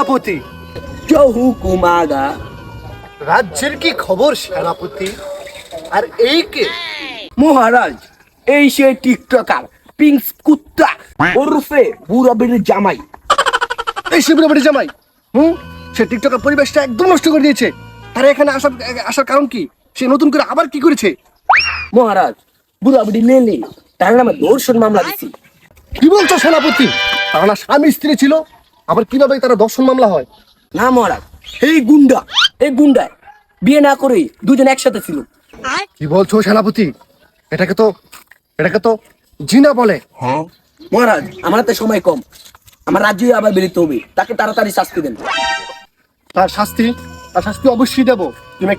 সেনাপতি। হুকুম আগা। রাজ্যের কি খবর সেনাপতি? আর এই কে? মহারাজ, এই সে টিকটকার পিঙ্কস কুত্তা ওরফে বুড়া বেড়ে জামাই। এই শিবিরের জামাই। সে টিকটকের পরিবেশটা একদম নষ্ট করে দিয়েছে। তারা এখানে আসার কারণ কি? সে নতুন করে আবার কি করেছে? মহারাজ, বুড়া বেড়ি নেলে তার নামে ধর্ষণ মামলা দিছি। কি বলছো সেনাপতি? তারা না স্বামী স্ত্রী ছিল, আবার কিভাবে তারা দর্শন মামলা হয়? না মহারাজ, এই গুন্ডা বিয়ে না করে দুজন একসাথে ছিল। কি বলছো সেনাপতি? এটাকে তো জিনা বলে। হ্যাঁ মহারাজ, আমার হাতে সময় কম, আমার রাজ্যে আবার বেরোতে হবে, তাকে তাড়াতাড়ি শাস্তি দেন। তার শাস্তি অবশ্যই দেবো। তুমি একটা